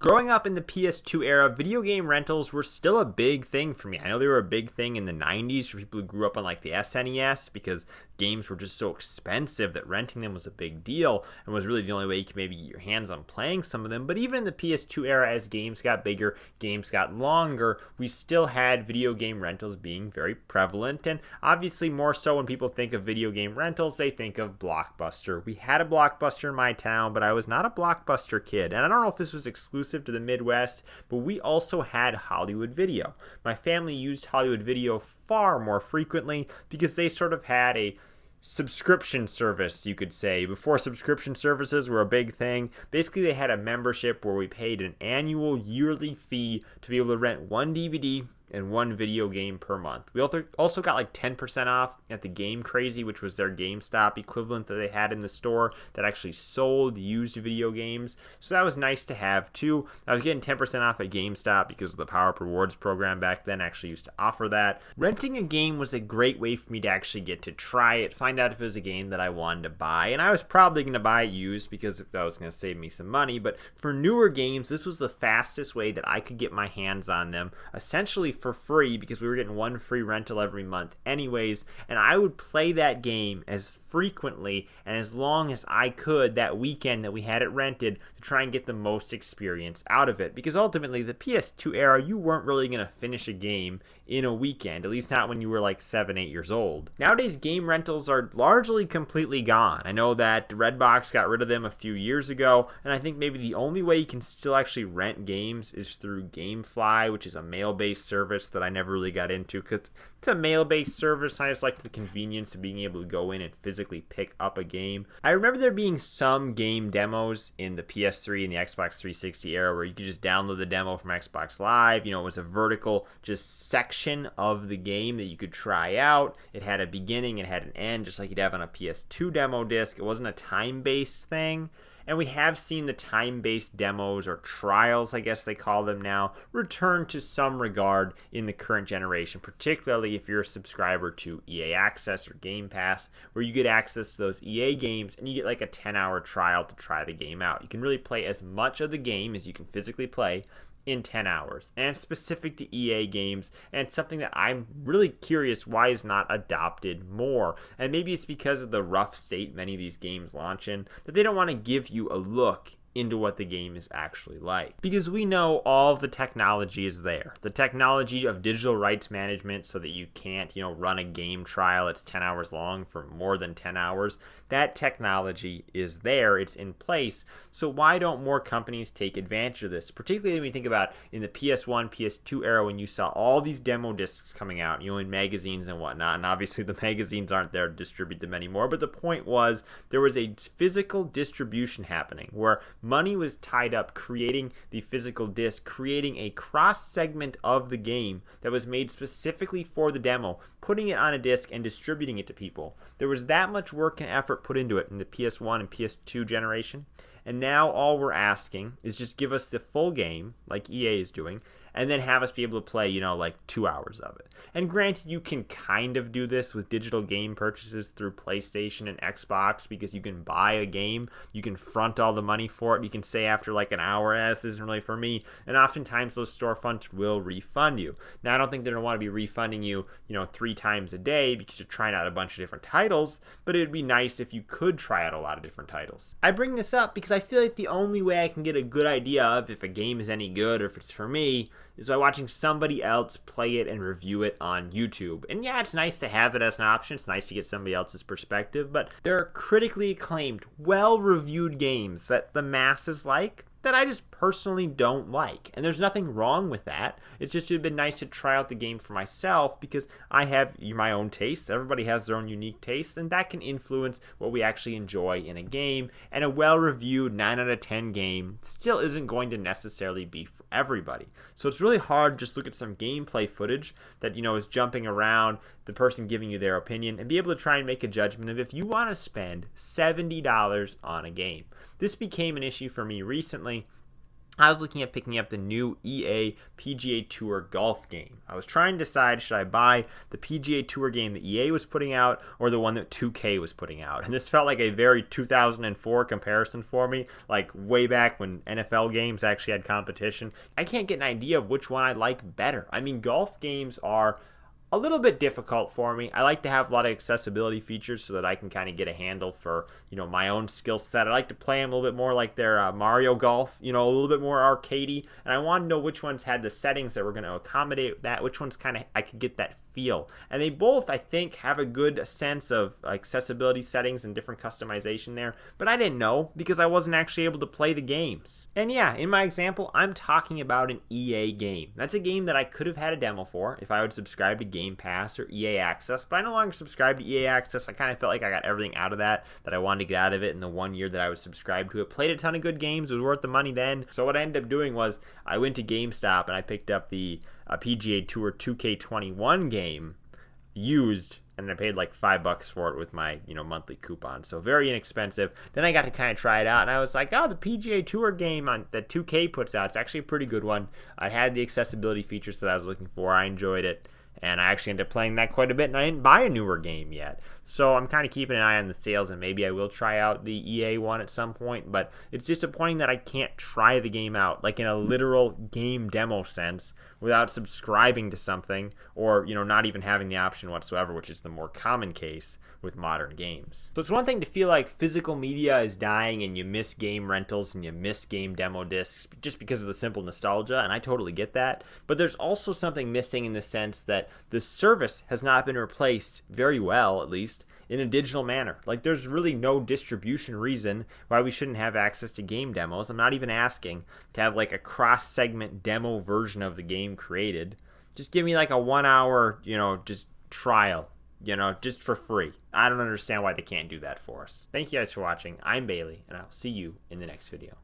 Growing up in the PS2 era, video game rentals were still a big thing for me. I know they were a big thing in the 90s for people who grew up on like the SNES because games were just so expensive that renting them was a big deal and was really the only way you could maybe get your hands on playing some of them. But even in the PS2 era, as games got bigger, games got longer, we still had video game rentals being very prevalent. And obviously more so when people think of video game rentals, they think of Blockbuster. We had a Blockbuster in my town, but I was not a Blockbuster kid. And I don't know if this was exclusive to the Midwest, but we also had Hollywood Video. My family used Hollywood Video far more frequently because they sort of had a subscription service, you could say. Before subscription services were a big thing, basically they had a membership where we paid an annual yearly fee to be able to rent one DVD and one video game per month. We also got like 10% off at the Game Crazy, which was their GameStop equivalent that they had in the store that actually sold used video games. So that was nice to have too. I was getting 10% off at GameStop because the Power Up Rewards program back then actually used to offer that. Renting a game was a great way for me to actually get to try it, find out if it was a game that I wanted to buy. And I was probably going to buy it used because that was going to save me some money. But for newer games, this was the fastest way that I could get my hands on them, essentially for free, because we were getting one free rental every month anyways, and I would play that game as frequently and as long as I could that weekend that we had it rented to try and get the most experience out of it, because ultimately the PS2 era, you weren't really going to finish a game in a weekend, at least not when you were like 7-8 years old. Nowadays game rentals are largely completely gone. I know that Redbox got rid of them a few years ago, and I think maybe the only way you can still actually rent games is through GameFly, which is a mail-based service that I never really got into because it's a mail-based service. I just like the convenience of being able to go in and physically pick up a game. I remember there being some game demos in the PS3 and the Xbox 360 era where you could just download the demo from Xbox Live. You know, it was a vertical just section of the game that you could try out. It had a beginning, it had an end, just like you'd have on a PS2 demo disc. It wasn't a time-based thing. And we have seen the time-based demos, or trials, I guess they call them now, return to some regard in the current generation, particularly if you're a subscriber to EA Access or GamePass, where you get access to those EA games and you get like a 10-hour trial to try the game out. You can really play as much of the game as you can physically play in 10 hours, and it's specific to EA games, and it's something that I'm really curious why is not adopted more. And maybe it's because of the rough state many of these games launch in, that they don't want to give you a look into what the game is actually like. Because we know all of the technology is there. The technology of digital rights management so that you can't, run a game trial that's 10 hours long for more than 10 hours. That technology is there. It's in place. So why don't more companies take advantage of this? Particularly when you think about in the PS1, PS2 era when you saw all these demo discs coming out, in magazines and whatnot. And obviously the magazines aren't there to distribute them anymore. But the point was there was a physical distribution happening where money was tied up creating the physical disc, creating a cross segment of the game that was made specifically for the demo, putting it on a disc and distributing it to people. There was that much work and effort put into it in the PS1 and PS2 generation. And now all we're asking is just give us the full game, like EA is doing, and then have us be able to play, like 2 hours of it. And granted, you can kind of do this with digital game purchases through PlayStation and Xbox because you can buy a game, you can front all the money for it, you can say after like an hour, this isn't really for me, and oftentimes those storefronts will refund you. Now, I don't think they're going to want to be refunding you, 3 times a day because you're trying out a bunch of different titles, but it would be nice if you could try out a lot of different titles. I bring this up because I feel like the only way I can get a good idea of if a game is any good or if it's for me is by watching somebody else play it and review it on YouTube. And yeah, it's nice to have it as an option. It's nice to get somebody else's perspective, but there are critically acclaimed, well-reviewed games that the masses like that I just personally don't like. And there's nothing wrong with that. It's just it'd been nice to try out the game for myself because I have my own tastes. Everybody has their own unique tastes, and that can influence what we actually enjoy in a game. And a well-reviewed 9 out of 10 game still isn't going to necessarily be for everybody. So it's really hard to just look at some gameplay footage that, is jumping around, the person giving you their opinion, and be able to try and make a judgment of if you want to spend $70 on a game. This became an issue for me recently I was looking at picking up the new EA PGA Tour golf game. I was trying to decide, should I buy the PGA Tour game that EA was putting out or the one that 2K was putting out? And this felt like a very 2004 comparison for me, like way back when NFL games actually had competition. I can't get an idea of which one I like better. I mean, golf games are a little bit difficult for me. I like to have a lot of accessibility features so that I can kind of get a handle for, my own skill set. I like to play them a little bit more like their Mario Golf, a little bit more arcadey. And I want to know which ones had the settings that were going to accommodate that, which ones kind of I could get that feel. And they both, I think, have a good sense of accessibility settings and different customization there. But I didn't know because I wasn't actually able to play the games. And yeah, in my example, I'm talking about an EA game. That's a game that I could have had a demo for if I would subscribe to GamePass or EA Access, but I no longer subscribe to EA Access. I kind of felt like I got everything out of that I wanted to get out of it in the 1 year that I was subscribed to it. Played a ton of good games. It was worth the money then. So what I ended up doing was I went to GameStop and I picked up the PGA Tour 2K21 game used, and I paid like $5 for it with my monthly coupon. So very inexpensive. Then I got to kind of try it out, and I was like, oh, the PGA Tour game that 2K puts out, it's actually a pretty good one. I had the accessibility features that I was looking for. I enjoyed it. And I actually ended up playing that quite a bit, and I didn't buy a newer game yet. So I'm kind of keeping an eye on the sales, and maybe I will try out the EA one at some point. But it's disappointing that I can't try the game out, like in a literal game demo sense, without subscribing to something or, not even having the option whatsoever, which is the more common case with modern games. So it's one thing to feel like physical media is dying and you miss game rentals and you miss game demo discs just because of the simple nostalgia, and I totally get that. But there's also something missing in the sense that the service has not been replaced very well, at least, in a digital manner. Like, there's really no distribution reason why we shouldn't have access to game demos. I'm not even asking to have like a cross-segment demo version of the game created. Just give me like a 1 hour, just trial, just for free. I don't understand why they can't do that for us. Thank you guys for watching. I'm Bailey, and I'll see you in the next video.